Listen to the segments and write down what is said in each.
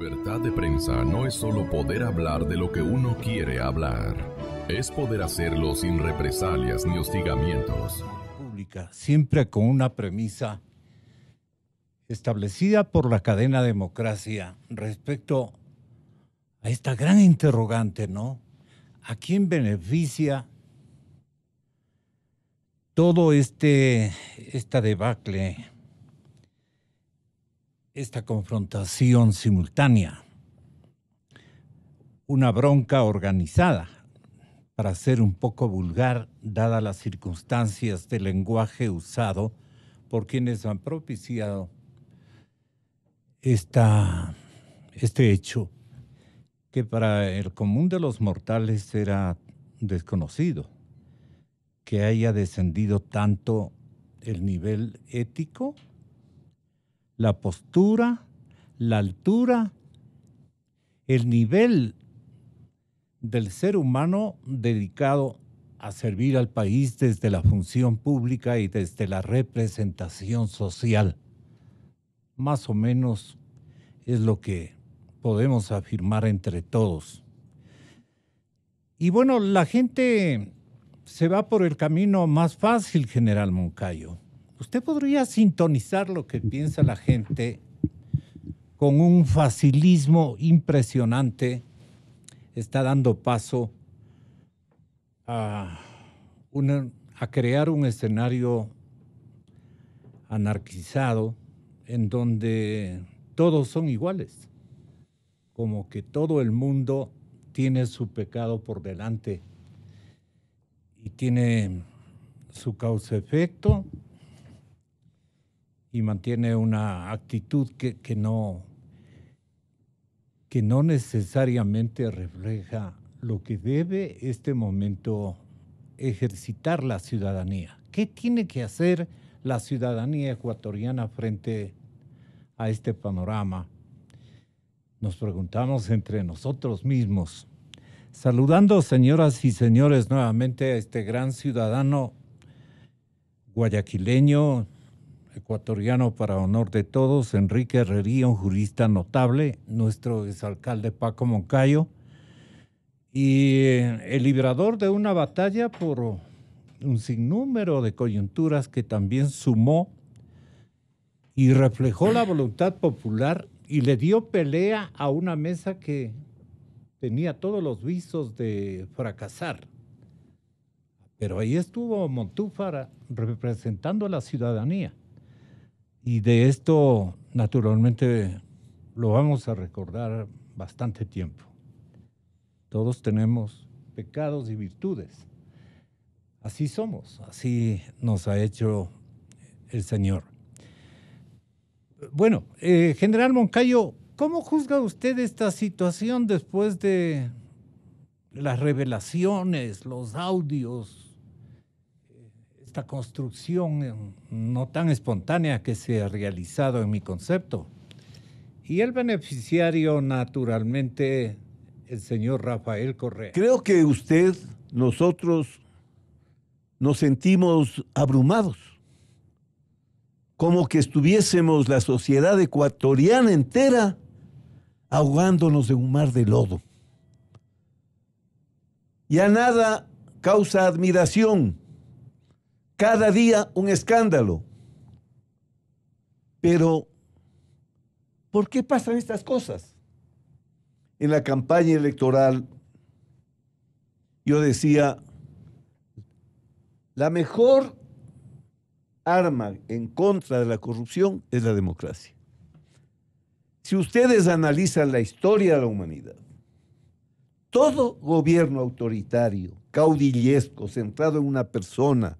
Libertad de prensa no es solo poder hablar de lo que uno quiere hablar. Es poder hacerlo sin represalias ni hostigamientos. Pública, siempre con una premisa establecida por la cadena Democracia respecto a esta gran interrogante, ¿no? ¿A quién beneficia todo esta debacle, esta confrontación simultánea? Una bronca organizada, para ser un poco vulgar, dadas las circunstancias del lenguaje usado por quienes han propiciado este hecho, que para el común de los mortales era desconocido, que haya descendido tanto el nivel ético, la postura, la altura, el nivel del ser humano dedicado a servir al país desde la función pública y desde la representación social. Más o menos es lo que podemos afirmar entre todos. Y bueno, la gente se va por el camino más fácil, General Moncayo. Usted podría sintonizar lo que piensa la gente con un facilismo impresionante. Está dando paso a crear un escenario anarquizado en donde todos son iguales, como que todo el mundo tiene su pecado por delante y tiene su causa-efecto y mantiene una actitud que no necesariamente refleja lo que debe este momento ejercitar la ciudadanía. ¿Qué tiene que hacer la ciudadanía ecuatoriana frente a este panorama? Nos preguntamos entre nosotros mismos. Saludando, señoras y señores, nuevamente a este gran ciudadano guayaquileño, ecuatoriano para honor de todos, Enrique Herrería, un jurista notable, nuestro exalcalde Paco Moncayo, y el librador de una batalla por un sinnúmero de coyunturas que también sumó y reflejó la voluntad popular y le dio pelea a una mesa que tenía todos los visos de fracasar. Pero ahí estuvo Montúfar representando a la ciudadanía. Y de esto, naturalmente, lo vamos a recordar bastante tiempo. Todos tenemos pecados y virtudes. Así somos, así nos ha hecho el Señor. Bueno, General Moncayo, ¿cómo juzga usted esta situación después de las revelaciones, los audios, esta construcción no tan espontánea que se ha realizado en mi concepto? Y el beneficiario, naturalmente, el señor Rafael Correa. Creo que nosotros nos sentimos abrumados, como que estuviésemos la sociedad ecuatoriana entera ahogándonos en un mar de lodo. Ya nada causa admiración. Cada día un escándalo. Pero, ¿por qué pasan estas cosas? En la campaña electoral, yo decía, la mejor arma en contra de la corrupción es la democracia. Si ustedes analizan la historia de la humanidad, todo gobierno autoritario, caudillesco, centrado en una persona,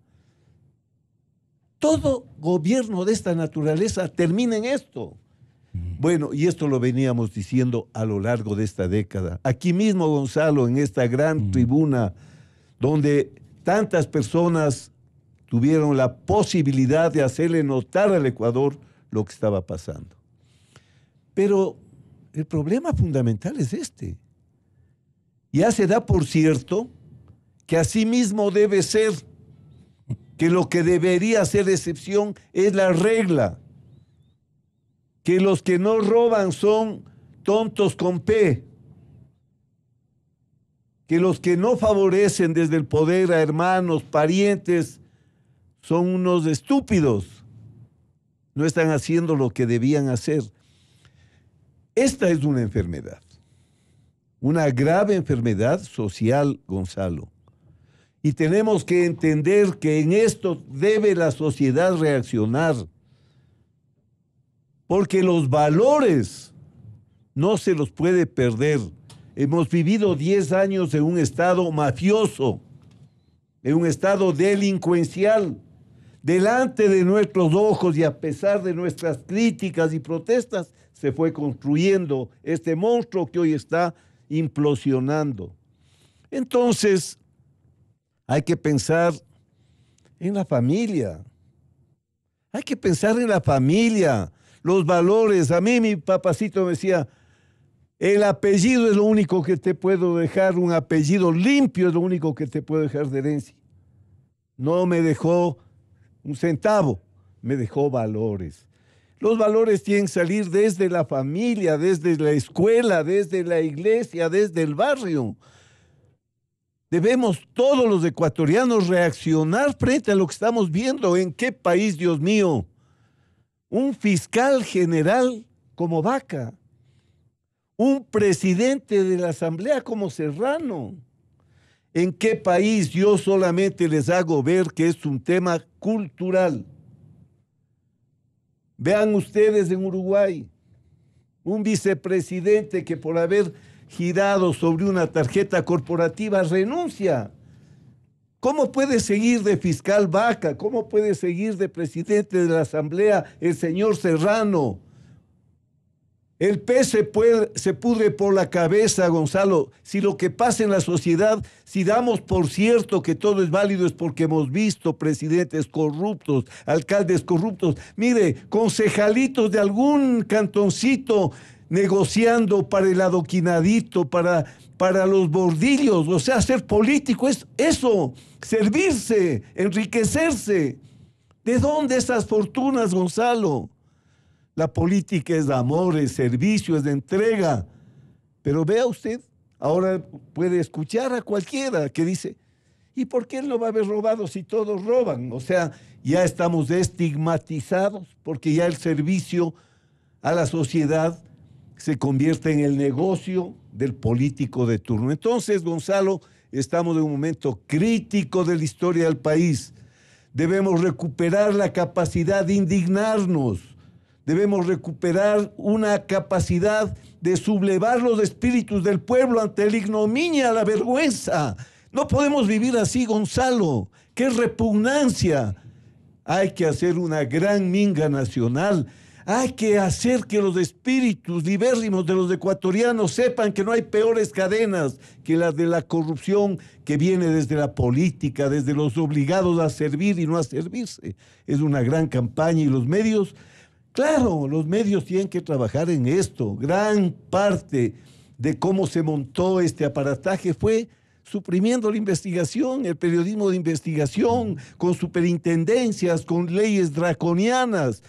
todo gobierno de esta naturaleza termina en esto. Bueno, y esto lo veníamos diciendo a lo largo de esta década. Aquí mismo, Gonzalo, en esta gran tribuna, donde tantas personas tuvieron la posibilidad de hacerle notar al Ecuador lo que estaba pasando. Pero el problema fundamental es este. Ya se da por cierto que así mismo debe ser, que lo que debería ser excepción es la regla, que los que no roban son tontos con P, que los que no favorecen desde el poder a hermanos, parientes, son unos estúpidos. No están haciendo lo que debían hacer. Esta es una enfermedad, una grave enfermedad social, Gonzalo. Y tenemos que entender que en esto debe la sociedad reaccionar, porque los valores no se los puede perder. Hemos vivido 10 años en un estado mafioso, en un estado delincuencial. Delante de nuestros ojos y a pesar de nuestras críticas y protestas, se fue construyendo este monstruo que hoy está implosionando. Entonces, hay que pensar en la familia. Hay que pensar en la familia, los valores. A mí mi papacito me decía, el apellido es lo único que te puedo dejar, un apellido limpio es lo único que te puedo dejar de herencia. No me dejó un centavo, me dejó valores. Los valores tienen que salir desde la familia, desde la escuela, desde la iglesia, desde el barrio. Debemos todos los ecuatorianos reaccionar frente a lo que estamos viendo. ¿En qué país, Dios mío? Un fiscal general como Vaca, un presidente de la Asamblea como Serrano. ¿En qué país? Yo solamente les hago ver que es un tema cultural. Vean ustedes en Uruguay, un vicepresidente que por haber girado sobre una tarjeta corporativa renuncia. ¿Cómo puede seguir de fiscal Vaca? ¿Cómo puede seguir de presidente de la Asamblea el señor Serrano? El pez se pudre por la cabeza, Gonzalo. Si lo que pasa en la sociedad, si damos por cierto que todo es válido, es porque hemos visto presidentes corruptos, alcaldes corruptos. Mire, concejalitos de algún cantoncito negociando para el adoquinadito, para los bordillos. O sea, ser político es eso, servirse, enriquecerse. ¿De dónde esas fortunas, Gonzalo? La política es de amor, es servicio, es de entrega. Pero vea usted, ahora puede escuchar a cualquiera que dice, ¿y por qué él no va a haber robado si todos roban? O sea, ya estamos estigmatizados porque ya el servicio a la sociedad se convierte en el negocio del político de turno. Entonces, Gonzalo, estamos en un momento crítico de la historia del país. Debemos recuperar la capacidad de indignarnos. Debemos recuperar una capacidad de sublevar los espíritus del pueblo ante la ignominia, la vergüenza. No podemos vivir así, Gonzalo. ¡Qué repugnancia! Hay que hacer una gran minga nacional. Hay que hacer que los espíritus libérrimos de los ecuatorianos sepan que no hay peores cadenas que las de la corrupción que viene desde la política, desde los obligados a servir y no a servirse. Es una gran campaña y los medios... Claro, los medios tienen que trabajar en esto. Gran parte de cómo se montó este aparataje fue suprimiendo la investigación, el periodismo de investigación, con superintendencias, con leyes draconianas.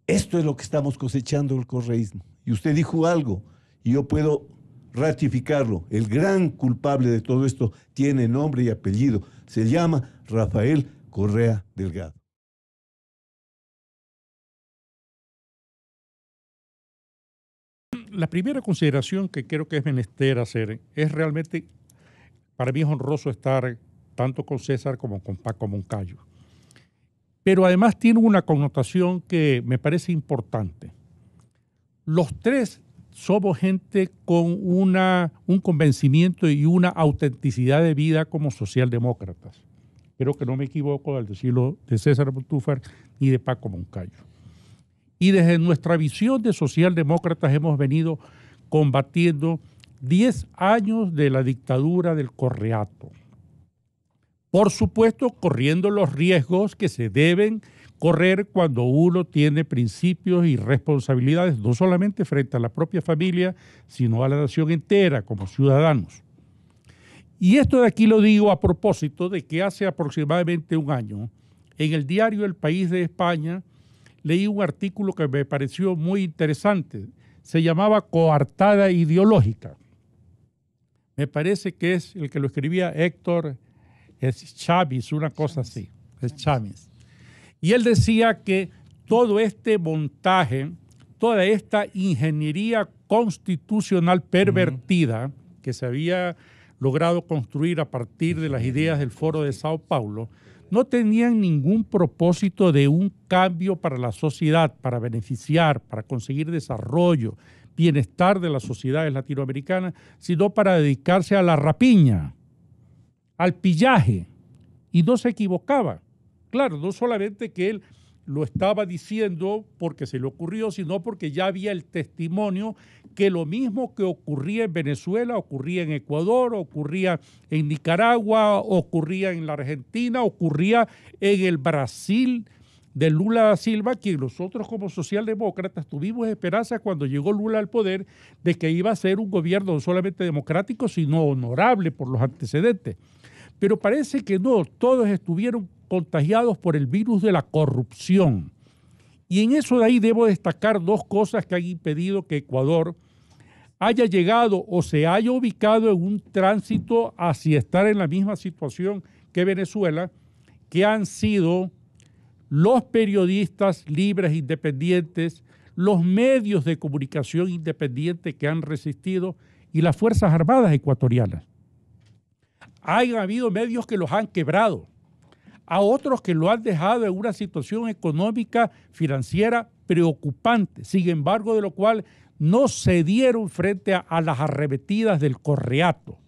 Esto es lo que estamos cosechando el correísmo. Y usted dijo algo, y yo puedo ratificarlo. El gran culpable de todo esto tiene nombre y apellido. Se llama Rafael Correa Delgado. La primera consideración que creo que es menester hacer es realmente, para mí es honroso estar tanto con César como con Paco Moncayo. Pero además tiene una connotación que me parece importante. Los tres somos gente con un convencimiento y una autenticidad de vida como socialdemócratas. Creo que no me equivoco al decirlo de César Montúfar ni de Paco Moncayo. Y desde nuestra visión de socialdemócratas hemos venido combatiendo 10 años de la dictadura del correato. Por supuesto, corriendo los riesgos que se deben correr cuando uno tiene principios y responsabilidades, no solamente frente a la propia familia, sino a la nación entera como ciudadanos. Y esto de aquí lo digo a propósito de que hace aproximadamente un año, en el diario El País de España, leí un artículo que me pareció muy interesante. se llamaba Coartada Ideológica. Me parece que es el que lo escribía Héctor Chávez, una cosa así, es Chávez. Y él decía que todo este montaje, toda esta ingeniería constitucional pervertida que se había logrado construir a partir de las ideas del Foro de Sao Paulo, no tenían ningún propósito de un cambio para la sociedad, para beneficiar, para conseguir desarrollo, bienestar de las sociedades latinoamericanas, sino para dedicarse a la rapiña, al pillaje. Y no se equivocaba. Claro, no solamente que él lo estaba diciendo porque se le ocurrió, sino porque ya había el testimonio que lo mismo que ocurría en Venezuela, ocurría en Ecuador, ocurría en Nicaragua, ocurría en la Argentina, ocurría en el Brasil de Lula da Silva, que nosotros como socialdemócratas tuvimos esperanza cuando llegó Lula al poder de que iba a ser un gobierno no solamente democrático, sino honorable por los antecedentes. Pero parece que no, todos estuvieron contagiados por el virus de la corrupción. Y en eso de ahí debo destacar dos cosas que han impedido que Ecuador haya llegado o se haya ubicado en un tránsito hacia estar en la misma situación que Venezuela, que han sido los periodistas libres e independientes, los medios de comunicación independientes que han resistido y las Fuerzas Armadas ecuatorianas. Han habido medios que los han quebrado, a otros que lo han dejado en una situación económica, financiera preocupante, sin embargo de lo cual no cedieron frente a las arremetidas del Correato.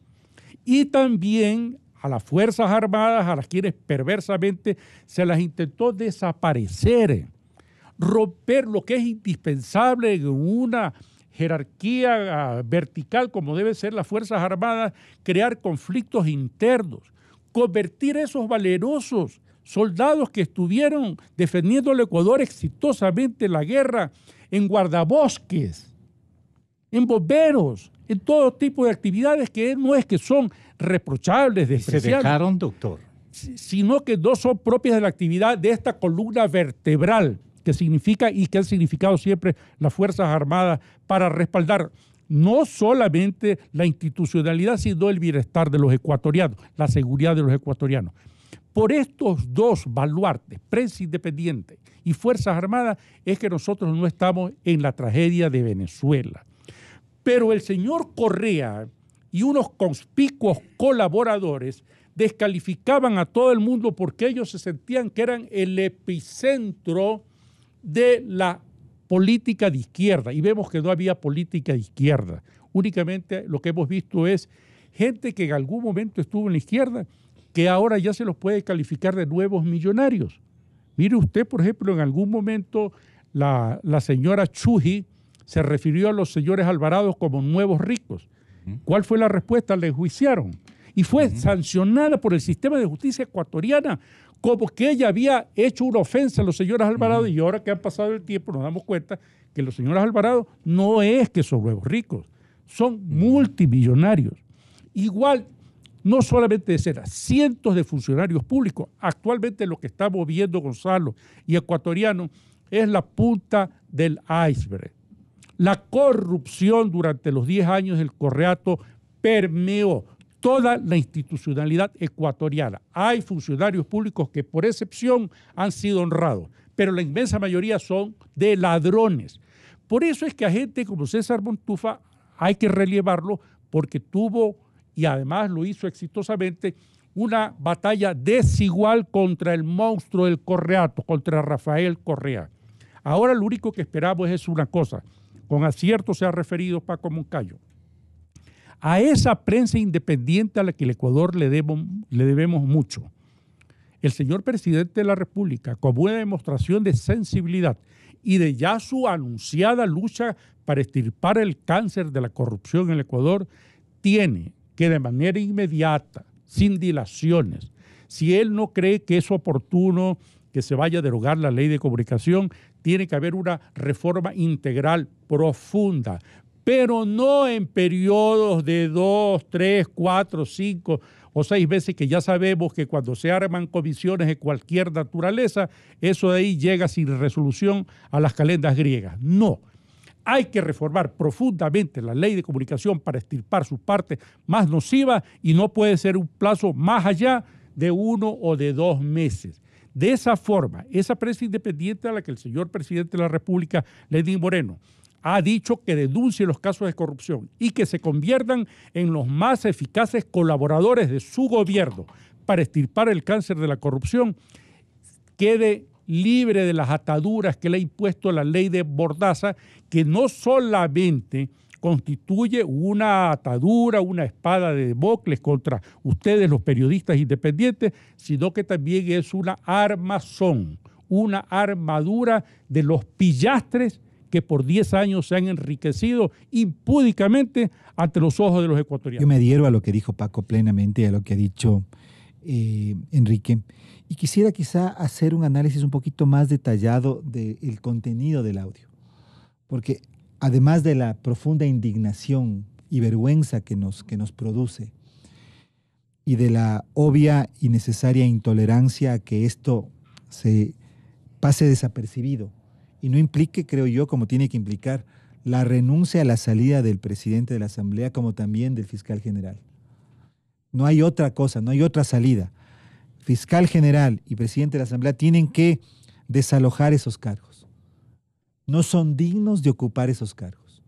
Y también a las Fuerzas Armadas, a las quienes perversamente se las intentó desaparecer, romper lo que es indispensable en una jerarquía vertical como debe ser las Fuerzas Armadas, crear conflictos internos, convertir esos valerosos soldados que estuvieron defendiendo al Ecuador exitosamente en la guerra en guardabosques, en bomberos, en todo tipo de actividades que no es que son reprochables, despreciables. ¿Se dejaron, doctor? Sino que no son propias de la actividad de esta columna vertebral que significa y que han significado siempre las Fuerzas Armadas para respaldar no solamente la institucionalidad, sino el bienestar de los ecuatorianos, la seguridad de los ecuatorianos. Por estos dos baluartes, prensa independiente y Fuerzas Armadas, es que nosotros no estamos en la tragedia de Venezuela. Pero el señor Correa y unos conspicuos colaboradores descalificaban a todo el mundo porque ellos se sentían que eran el epicentro de la política de izquierda, y vemos que no había política de izquierda. Únicamente lo que hemos visto es gente que en algún momento estuvo en la izquierda, que ahora ya se los puede calificar de nuevos millonarios. Mire usted, por ejemplo, en algún momento la señora Chuji se refirió a los señores Alvarado como nuevos ricos. ¿Cuál fue la respuesta? Le enjuiciaron. Y fue sancionada por el sistema de justicia ecuatoriana como que ella había hecho una ofensa a los señores Alvarado, y ahora que han pasado el tiempo nos damos cuenta que los señores Alvarado no es que son nuevos ricos, son multimillonarios. Igual, no solamente de ser cientos de funcionarios públicos, actualmente lo que estamos viendo, Gonzalo y ecuatoriano, es la punta del iceberg. La corrupción durante los 10 años del Correato permeó toda la institucionalidad ecuatoriana. Hay funcionarios públicos que por excepción han sido honrados, pero la inmensa mayoría son de ladrones. Por eso es que a gente como César Montufa hay que relevarlo, porque tuvo, y además lo hizo exitosamente, una batalla desigual contra el monstruo del Correato, contra Rafael Correa. Ahora lo único que esperamos es una cosa, con acierto se ha referido Paco Moncayo, a esa prensa independiente a la que el Ecuador le debemos mucho. El señor presidente de la República, como una demostración de sensibilidad y de ya su anunciada lucha para extirpar el cáncer de la corrupción en el Ecuador, tiene que de manera inmediata, sin dilaciones, si él no cree que es oportuno que se vaya a derogar la ley de comunicación, tiene que haber una reforma integral profunda, pero no en periodos de 2, 3, 4, 5 o 6 veces, que ya sabemos que cuando se arman comisiones de cualquier naturaleza, eso de ahí llega sin resolución a las calendas griegas. No, hay que reformar profundamente la ley de comunicación para extirpar sus partes más nocivas y no puede ser un plazo más allá de 1 o de 2 meses. De esa forma, esa prensa independiente a la que el señor presidente de la República, Lenín Moreno, ha dicho que denuncie los casos de corrupción y que se conviertan en los más eficaces colaboradores de su gobierno para extirpar el cáncer de la corrupción, quede libre de las ataduras que le ha impuesto la ley de Mordaza, que no solamente constituye una atadura, una espada de Damocles contra ustedes, los periodistas independientes, sino que también es una armazón, una armadura de los pillastres que por 10 años se han enriquecido impúdicamente ante los ojos de los ecuatorianos. Yo me adhiero a lo que dijo Paco plenamente, a lo que ha dicho Enrique, y quisiera quizá hacer un análisis un poquito más detallado del contenido del audio, porque además de la profunda indignación y vergüenza que nos produce, y de la obvia y necesaria intolerancia a que esto se pase desapercibido, y no implique, creo yo, como tiene que implicar, la renuncia a la salida del presidente de la Asamblea como también del fiscal general. No hay otra cosa, no hay otra salida. Fiscal general y presidente de la Asamblea tienen que desalojar esos cargos. No son dignos de ocupar esos cargos.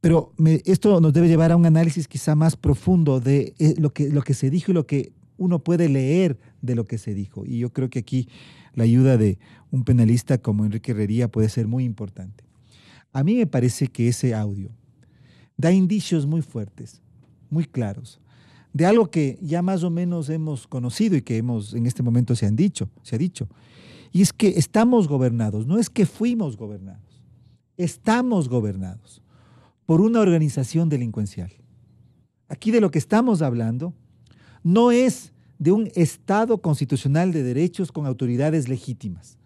Pero esto nos debe llevar a un análisis quizá más profundo de lo que se dijo y lo que uno puede leer de lo que se dijo. Y yo creo que aquí la ayuda de un penalista como Enrique Herrería puede ser muy importante. A mí me parece que ese audio da indicios muy fuertes, muy claros, de algo que ya más o menos hemos conocido y que en este momento se ha dicho. Y es que estamos gobernados, no es que fuimos gobernados, estamos gobernados por una organización delincuencial. Aquí de lo que estamos hablando no es de un Estado constitucional de derechos con autoridades legítimas.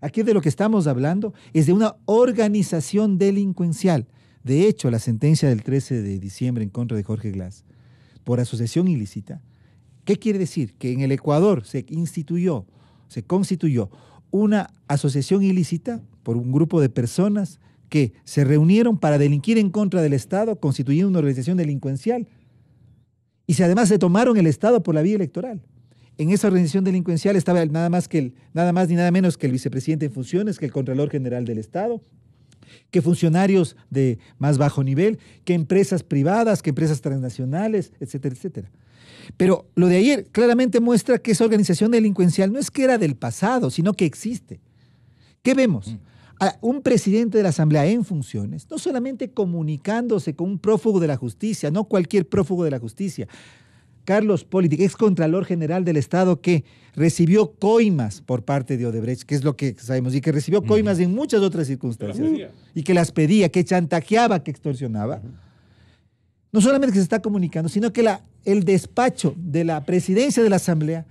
Aquí de lo que estamos hablando es de una organización delincuencial. De hecho, la sentencia del 13 de diciembre en contra de Jorge Glass por asociación ilícita, ¿qué quiere decir? Que en el Ecuador se constituyó una asociación ilícita por un grupo de personas que se reunieron para delinquir en contra del Estado, constituyendo una organización delincuencial. Y además se tomaron el Estado por la vía electoral. En esa organización delincuencial estaba nada más ni nada menos que el vicepresidente en funciones, que el Contralor General del Estado, que funcionarios de más bajo nivel, que empresas privadas, que empresas transnacionales, etcétera, etcétera. Pero lo de ayer claramente muestra que esa organización delincuencial no es que era del pasado, sino que existe. ¿Qué vemos? A un presidente de la Asamblea en funciones, no solamente comunicándose con un prófugo de la justicia, no cualquier prófugo de la justicia, Carlos Politic, ex Contralor General del Estado, que recibió coimas por parte de Odebrecht, que es lo que sabemos, y que recibió coimas en muchas otras circunstancias, y que las pedía, que chantajeaba, que extorsionaba. No solamente que se está comunicando, sino que el despacho de la presidencia de la Asamblea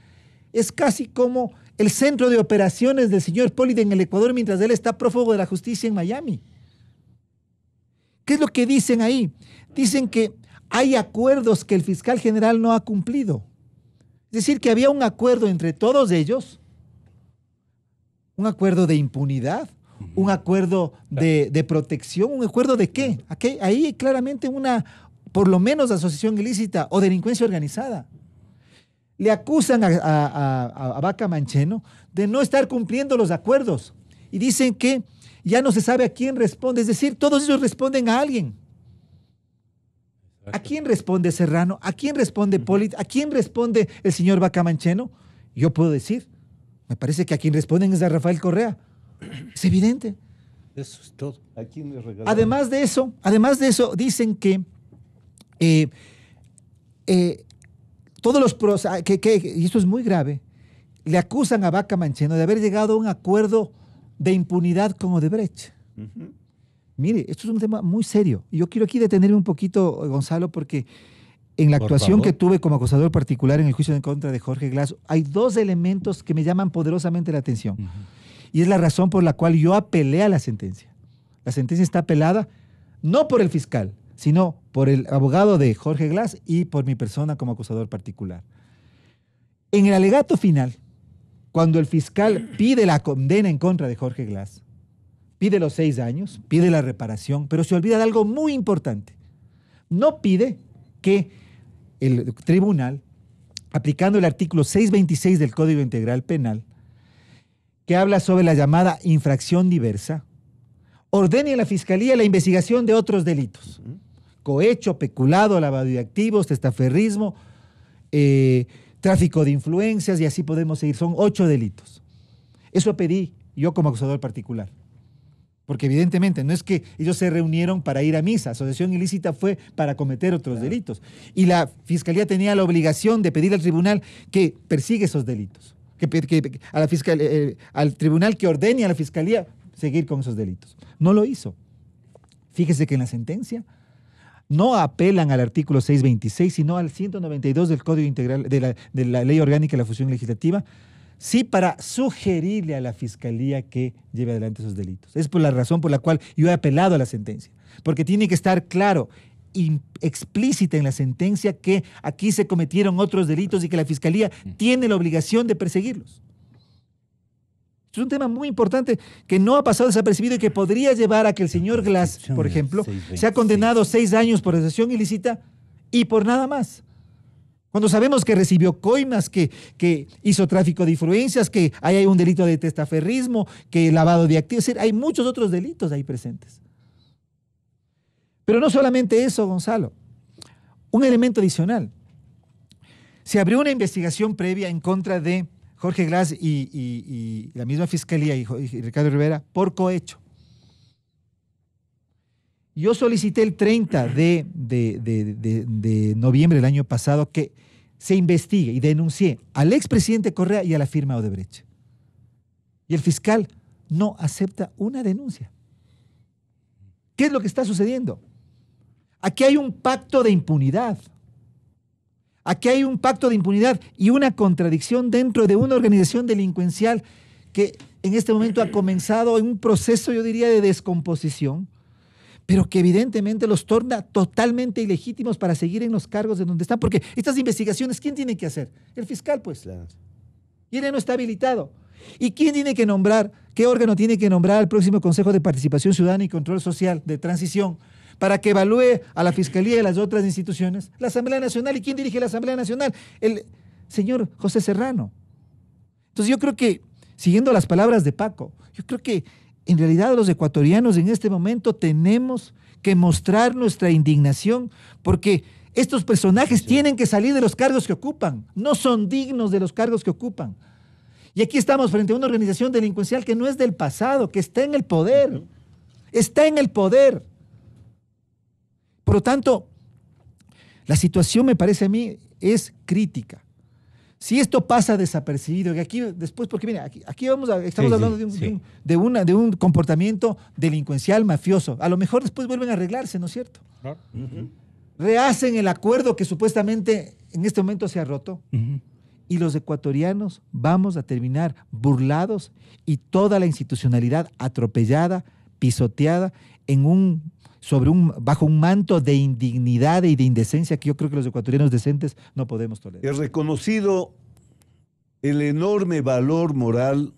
es casi como el centro de operaciones del señor Politic en el Ecuador mientras él está prófugo de la justicia en Miami. ¿Qué es lo que dicen ahí? Dicen que hay acuerdos que el fiscal general no ha cumplido. Es decir, que había un acuerdo entre todos ellos, un acuerdo de impunidad, un acuerdo de protección, un acuerdo de qué. Aquí, ahí claramente por lo menos asociación ilícita o delincuencia organizada. Le acusan a Vaca Mancheno de no estar cumpliendo los acuerdos y dicen que ya no se sabe a quién responde, es decir, todos ellos responden a alguien. ¿A quién responde Serrano? ¿A quién responde Politic? ¿A quién responde el señor Vaca Mancheno? Yo puedo decir, me parece que a quien responden es a Rafael Correa. Es evidente. Eso es todo. ¿A quién le regalaron? Además de eso, dicen que todos los y esto es muy grave, le acusan a Vaca Mancheno de haber llegado a un acuerdo de impunidad con Odebrecht. Mire, esto es un tema muy serio. Y yo quiero aquí detenerme un poquito, Gonzalo, porque en la actuación que tuve como acusador particular en el juicio en contra de Jorge Glass, hay 2 elementos que me llaman poderosamente la atención. Y es la razón por la cual yo apelé a la sentencia. La sentencia está apelada no por el fiscal, sino por el abogado de Jorge Glass y por mi persona como acusador particular. En el alegato final, cuando el fiscal pide la condena en contra de Jorge Glass, pide los 6 años, pide la reparación, pero se olvida de algo muy importante. No pide que el tribunal, aplicando el artículo 626 del Código Integral Penal, que habla sobre la llamada infracción diversa, ordene a la Fiscalía la investigación de otros delitos. Cohecho, peculado, lavado de activos, testaferrismo, tráfico de influencias, y así podemos seguir. Son 8 delitos. Eso pedí yo como acusador particular. Porque evidentemente no es que ellos se reunieron para ir a misa. Asociación ilícita fue para cometer otros delitos. Y la Fiscalía tenía la obligación de pedir al tribunal que persiga esos delitos. Al tribunal que ordene a la Fiscalía seguir con esos delitos. No lo hizo. Fíjese que en la sentencia no apelan al artículo 626, sino al 192 del Código Integral de la Ley Orgánica de la Función Legislativa, sí, para sugerirle a la Fiscalía que lleve adelante esos delitos. Es por la razón por la cual yo he apelado a la sentencia, porque tiene que estar claro, explícita en la sentencia, que aquí se cometieron otros delitos y que la Fiscalía tiene la obligación de perseguirlos. Es un tema muy importante que no ha pasado desapercibido y que podría llevar a que el señor Glass, por ejemplo, sea condenado 6 años por asociación ilícita y por nada más. Cuando sabemos que recibió coimas, que hizo tráfico de influencias, que ahí hay un delito de testaferrismo, que lavado de activos, es decir, hay muchos otros delitos ahí presentes. Pero no solamente eso, Gonzalo. Un elemento adicional. Se abrió una investigación previa en contra de Jorge Glass y la misma Fiscalía y Ricardo Rivera por cohecho. Yo solicité el 30 de noviembre del año pasado que se investigue y denuncié al expresidente Correa y a la firma Odebrecht. Y el fiscal no acepta una denuncia. ¿Qué es lo que está sucediendo? Aquí hay un pacto de impunidad. Aquí hay un pacto de impunidad y una contradicción dentro de una organización delincuencial que en este momento ha comenzado en un proceso, yo diría, de descomposición, pero que evidentemente los torna totalmente ilegítimos para seguir en los cargos de donde están, porque estas investigaciones, ¿quién tiene que hacer? El fiscal, pues. Claro. Y él no está habilitado. ¿Y quién tiene que nombrar, qué órgano tiene que nombrar al próximo Consejo de Participación Ciudadana y Control Social de Transición para que evalúe a la Fiscalía y las otras instituciones? La Asamblea Nacional. ¿Y quién dirige la Asamblea Nacional? El señor José Serrano. Entonces yo creo que, siguiendo las palabras de Paco, yo creo que en realidad los ecuatorianos en este momento tenemos que mostrar nuestra indignación porque estos personajes tienen que salir de los cargos que ocupan. No son dignos de los cargos que ocupan. Y aquí estamos frente a una organización delincuencial que no es del pasado, que está en el poder. Está en el poder. Por lo tanto, la situación, me parece a mí, es crítica. Si esto pasa desapercibido, que aquí después, porque mira, aquí estamos hablando de un comportamiento delincuencial mafioso. A lo mejor después vuelven a arreglarse, ¿no es cierto? Claro. Rehacen el acuerdo que supuestamente en este momento se ha roto. Y los ecuatorianos vamos a terminar burlados y toda la institucionalidad atropellada, pisoteada bajo un manto de indignidad y de indecencia que yo creo que los ecuatorianos decentes no podemos tolerar. He reconocido el enorme valor moral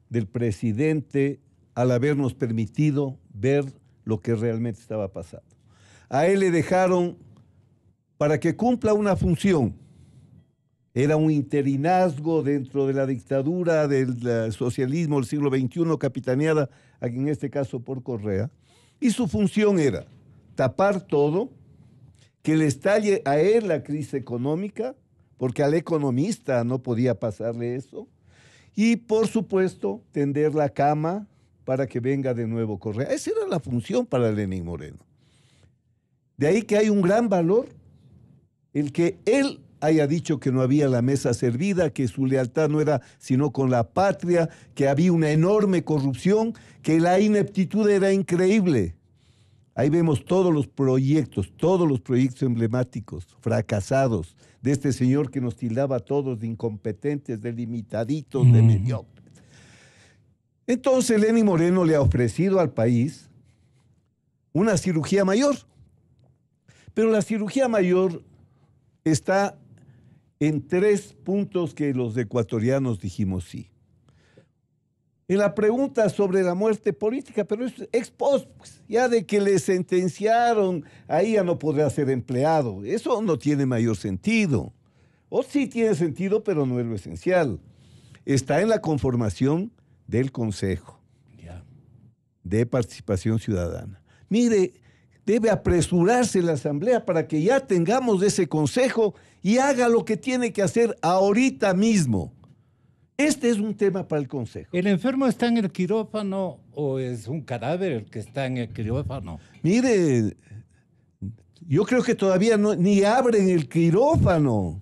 del presidente al habernos permitido ver lo que realmente estaba pasando. A él le dejaron para que cumpla una función. Era un interinazgo dentro de la dictadura del socialismo del siglo XXI, capitaneada, en este caso por Correa. Y su función era tapar todo, que le estalle a él la crisis económica, porque al economista no podía pasarle eso, y por supuesto tender la cama para que venga de nuevo Correa. Esa era la función para Lenín Moreno. De ahí que hay un gran valor el que él haya dicho que no había la mesa servida, que su lealtad no era sino con la patria, que había una enorme corrupción, que la ineptitud era increíble. Ahí vemos todos los proyectos emblemáticos, fracasados, de este señor que nos tildaba a todos de incompetentes, de limitaditos, de mediocres. Entonces Lenín Moreno le ha ofrecido al país una cirugía mayor, pero la cirugía mayor está en 3 puntos que los ecuatorianos dijimos sí. en la pregunta sobre la muerte política, pero es ex post, pues, ya de que le sentenciaron, ahí ya no podrá ser empleado. Eso no tiene mayor sentido. O sí tiene sentido, pero no es lo esencial. Está en la conformación del Consejo de Participación Ciudadana. Mire, debe apresurarse la Asamblea para que ya tengamos ese Consejo y haga lo que tiene que hacer ahorita mismo. Este es un tema para el Consejo. ¿El enfermo está en el quirófano o es un cadáver el que está en el quirófano? Mire, yo creo que todavía ni abren el quirófano.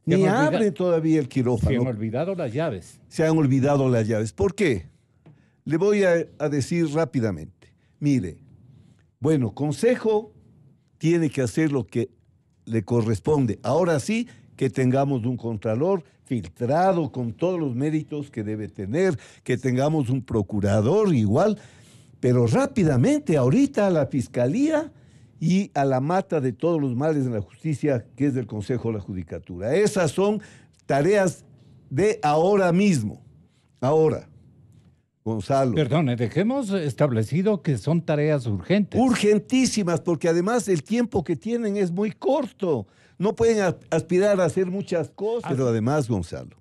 Ni abren todavía el quirófano. Se han olvidado las llaves. Se han olvidado las llaves. ¿Por qué? Le voy a decir rápidamente. Mire, bueno, Consejo tiene que hacer lo que le corresponde. Ahora sí que tengamos un contralor filtrado con todos los méritos que debe tener, que tengamos un procurador igual, pero rápidamente ahorita a la Fiscalía y a la mata de todos los males en la justicia, que es del Consejo de la Judicatura. Esas son tareas de ahora mismo. Ahora, Gonzalo. Perdone, dejemos establecido que son tareas urgentes. Urgentísimas, porque además el tiempo que tienen es muy corto. No pueden aspirar a hacer muchas cosas. Pero además, Gonzalo,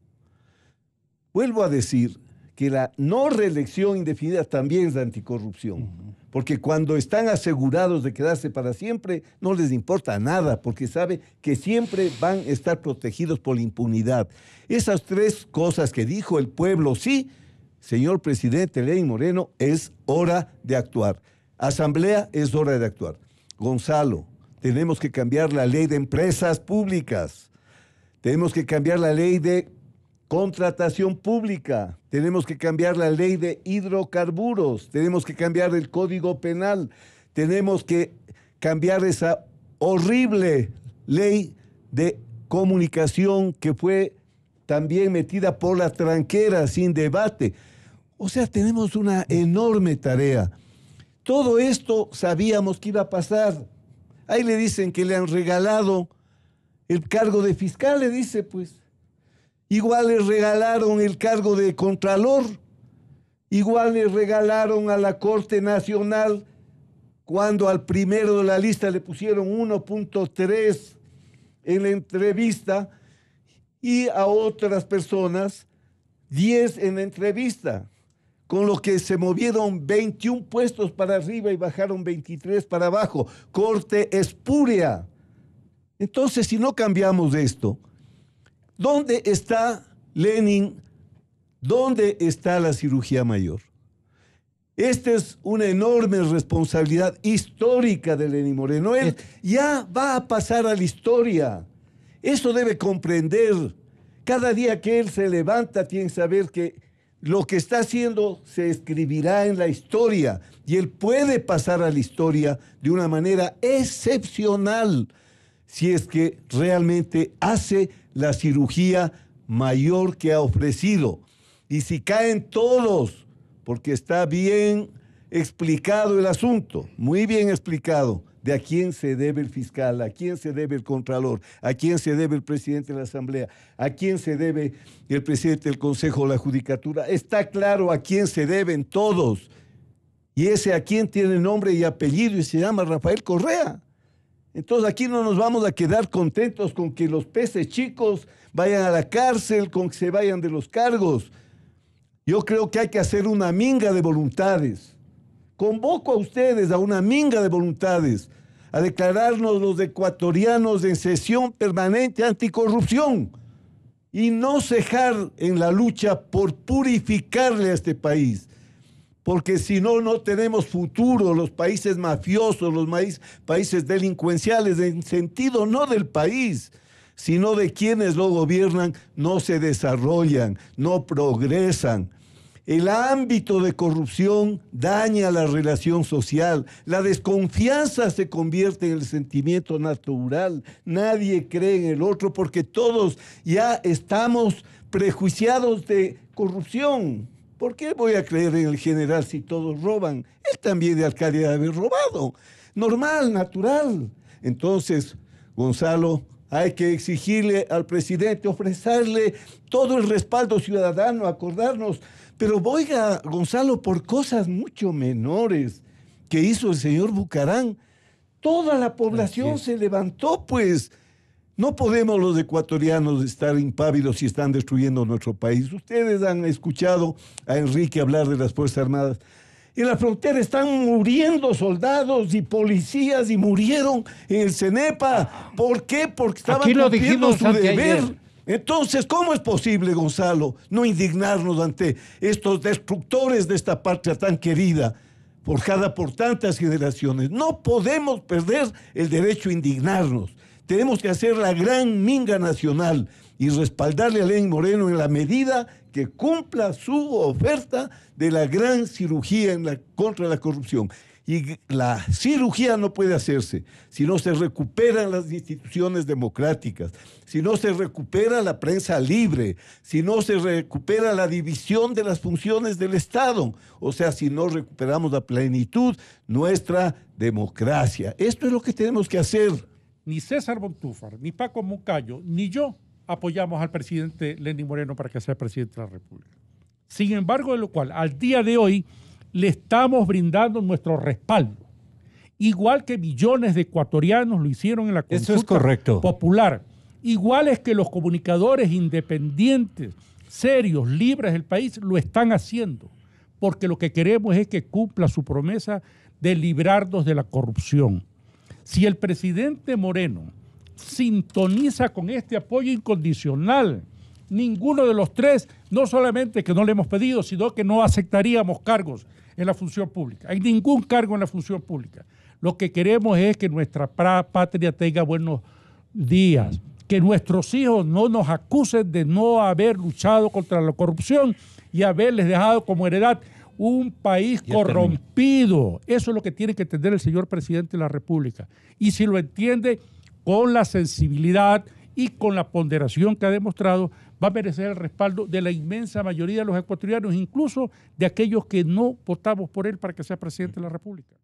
vuelvo a decir que la no reelección indefinida también es anticorrupción. Porque cuando están asegurados de quedarse para siempre, no les importa nada, porque sabe que siempre van a estar protegidos por la impunidad. Esas tres cosas que dijo el pueblo, sí, señor presidente Lenín Moreno, es hora de actuar. Asamblea, es hora de actuar. Gonzalo, tenemos que cambiar la ley de empresas públicas. Tenemos que cambiar la ley de contratación pública. Tenemos que cambiar la ley de hidrocarburos. Tenemos que cambiar el Código Penal. Tenemos que cambiar esa horrible ley de comunicación que fue también metida por la tranquera sin debate. O sea, tenemos una enorme tarea. Todo esto sabíamos que iba a pasar. Ahí le dicen que le han regalado el cargo de fiscal, le dice, pues. Igual le regalaron el cargo de contralor. Igual le regalaron a la Corte Nacional cuando al primero de la lista le pusieron 1.3 en la entrevista y a otras personas 10 en la entrevista, con lo que se movieron 21 puestos para arriba y bajaron 23 para abajo. Corte espúrea. Entonces, si no cambiamos esto, ¿dónde está Lenin? ¿Dónde está la cirugía mayor? Esta es una enorme responsabilidad histórica de Lenín Moreno. Él ya va a pasar a la historia. Eso debe comprender. Cada día que él se levanta, tiene que saber que lo que está haciendo se escribirá en la historia y él puede pasar a la historia de una manera excepcional si es que realmente hace la cirugía mayor que ha ofrecido. Y si caen todos, porque está bien explicado el asunto, muy bien explicado, de a quién se debe el fiscal, a quién se debe el contralor, a quién se debe el presidente de la Asamblea, a quién se debe el presidente del Consejo de la Judicatura. Está claro a quién se deben todos. Y ese a quién tiene nombre y apellido y se llama Rafael Correa. Entonces aquí no nos vamos a quedar contentos con que los peces chicos vayan a la cárcel, con que se vayan de los cargos. Yo creo que hay que hacer una minga de voluntades. Convoco a ustedes a una minga de voluntades, a declararnos los ecuatorianos en sesión permanente anticorrupción y no cejar en la lucha por purificarle a este país. Porque si no, no tenemos futuro. Los países mafiosos, los países delincuenciales, en sentido no del país, sino de quienes lo gobiernan, no se desarrollan, no progresan. El ámbito de corrupción daña la relación social. La desconfianza se convierte en el sentimiento natural. Nadie cree en el otro porque todos ya estamos prejuiciados de corrupción. ¿Por qué voy a creer en el general si todos roban? Él también de alcalde debe haber robado. Normal, natural. Entonces, Gonzalo, hay que exigirle al presidente, ofrecerle todo el respaldo ciudadano, acordarnos. Pero oiga, Gonzalo, por cosas mucho menores que hizo el señor Bucarán, toda la población se levantó, pues. No podemos los ecuatorianos estar impávidos si están destruyendo nuestro país. Ustedes han escuchado a Enrique hablar de las Fuerzas Armadas. En la frontera están muriendo soldados y policías y murieron en el CENEPA. ¿Por qué? Porque estaban cumpliendo su deber. Entonces, ¿cómo es posible, Gonzalo, no indignarnos ante estos destructores de esta patria tan querida, forjada por tantas generaciones? No podemos perder el derecho a indignarnos. Tenemos que hacer la gran minga nacional y respaldarle a Lenín Moreno en la medida que cumpla su oferta de la gran cirugía contra la corrupción. Y la cirugía no puede hacerse si no se recuperan las instituciones democráticas, si no se recupera la prensa libre, si no se recupera la división de las funciones del Estado, o sea, si no recuperamos a plenitud nuestra democracia. Esto es lo que tenemos que hacer. Ni César Montúfar, ni Paco Moncayo, ni yo apoyamos al presidente Lenín Moreno para que sea presidente de la República. Sin embargo, de lo cual, al día de hoy, le estamos brindando nuestro respaldo. Igual que millones de ecuatorianos lo hicieron en la consulta popular. Iguales que los comunicadores independientes, serios, libres del país, lo están haciendo. Porque lo que queremos es que cumpla su promesa de librarnos de la corrupción. Si el presidente Moreno sintoniza con este apoyo incondicional, ninguno de los tres, no solamente que no le hemos pedido, sino que no aceptaríamos cargos en la función pública. Hay ningún cargo en la función pública. Lo que queremos es que nuestra patria tenga buenos días, que nuestros hijos no nos acusen de no haber luchado contra la corrupción y haberles dejado como heredad un país corrompido. Eso es lo que tiene que entender el señor presidente de la República. Y si lo entiende con la sensibilidad y con la ponderación que ha demostrado, va a merecer el respaldo de la inmensa mayoría de los ecuatorianos, incluso de aquellos que no votamos por él para que sea presidente de la República.